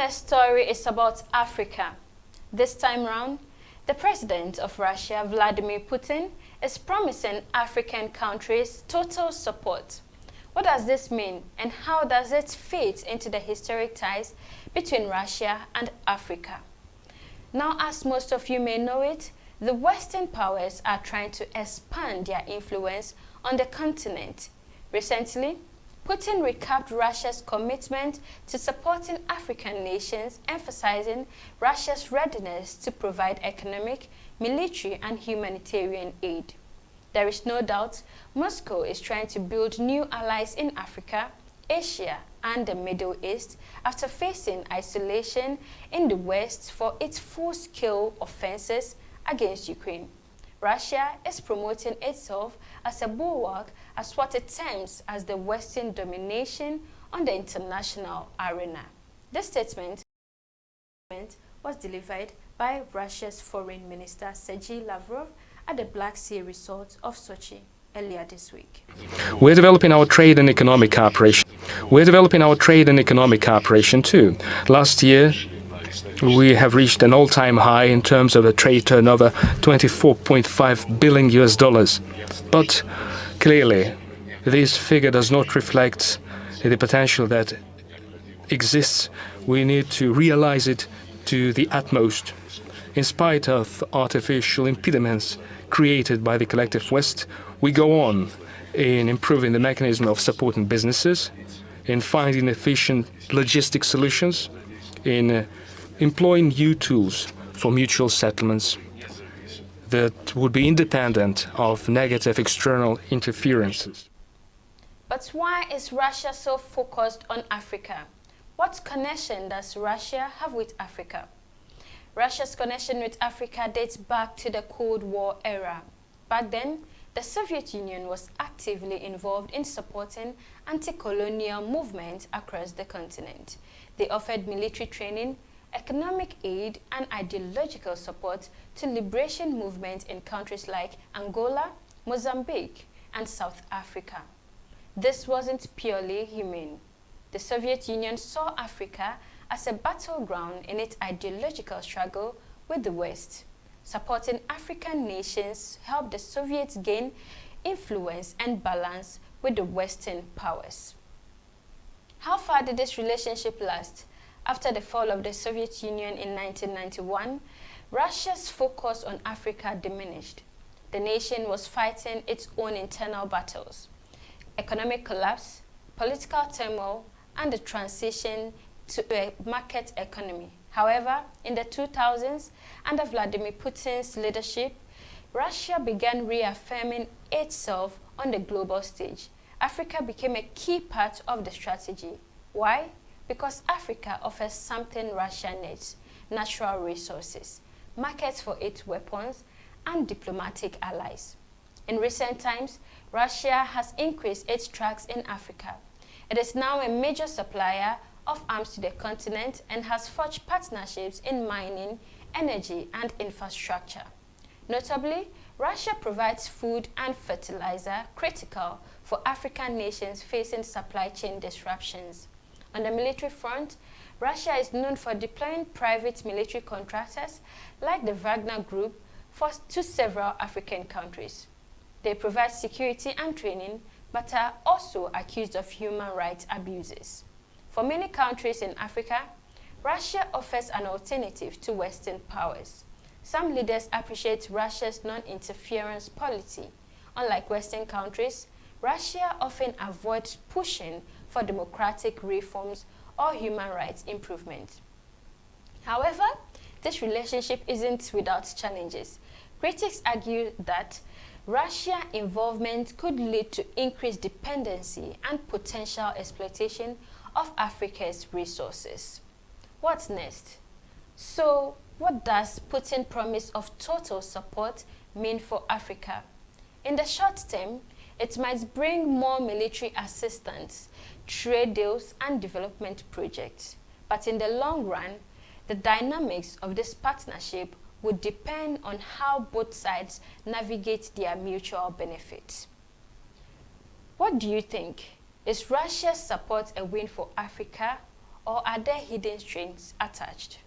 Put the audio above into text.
next story is about Africa. This time round, the president of Russia, Vladimir Putin, is promising African countries total support. What does this mean, and how does it fit into the historic ties between Russia and Africa? Now, as most of you may know it, the Western powers are trying to expand their influence on the continent. Recently, Putin recapped Russia's commitment to supporting African nations, emphasizing Russia's readiness to provide economic, military, and humanitarian aid. There is no doubt Moscow is trying to build new allies in Africa, Asia, and the Middle East after facing isolation in the West for its full-scale offenses against Ukraine. Russia is promoting itself as a bulwark as what it terms as the Western domination on the international arena. This statement was delivered by Russia's Foreign Minister Sergey Lavrov at the Black Sea resort of Sochi earlier this week. We're developing our trade and economic cooperation. Too. Last year, we have reached an all-time high in terms of a trade turnover, $24.5 billion. But clearly, this figure does not reflect the potential that exists. We need to realize it to the utmost. In spite of artificial impediments created by the collective West, we go on in improving the mechanism of supporting businesses, in finding efficient logistic solutions, in employing new tools for mutual settlements that would be independent of negative external interferences. But why is Russia so focused on Africa? What connection does Russia have with Africa? Russia's connection with Africa dates back to the Cold War era. Back then, the Soviet Union was actively involved in supporting anti-colonial movements across the continent. They offered military training, economic aid, and ideological support to liberation movements in countries like Angola, Mozambique, and South Africa. This wasn't purely humane. The Soviet Union saw Africa as a battleground in its ideological struggle with the West. Supporting African nations helped the Soviets gain influence and balance with the Western powers. How far did this relationship last? After the fall of the Soviet Union in 1991, Russia's focus on Africa diminished. The nation was fighting its own internal battles. Economic collapse, political turmoil, and the transition to a market economy. However, in the 2000s, under Vladimir Putin's leadership, Russia began reaffirming itself on the global stage. Africa became a key part of the strategy. Why? Because Africa offers something Russia needs: natural resources, markets for its weapons, and diplomatic allies. In recent times, Russia has increased its tracks in Africa. It is now a major supplier of arms to the continent and has forged partnerships in mining, energy, and infrastructure. Notably, Russia provides food and fertilizer critical for African nations facing supply chain disruptions. On the military front, Russia is known for deploying private military contractors like the Wagner Group to several African countries. They provide security and training, but are also accused of human rights abuses. For many countries in Africa, Russia offers an alternative to Western powers. Some leaders appreciate Russia's non-interference policy. Unlike Western countries, Russia often avoids pushing for democratic reforms or human rights improvement. However, this relationship isn't without challenges. Critics argue that Russia's involvement could lead to increased dependency and potential exploitation of Africa's resources. What's next? So, what does Putin's promise of total support mean for Africa? In the short term, it might bring more military assistance, trade deals, and development projects. But in the long run, the dynamics of this partnership would depend on how both sides navigate their mutual benefits. What do you think? Is Russia's support a win for Africa or are there hidden strings attached?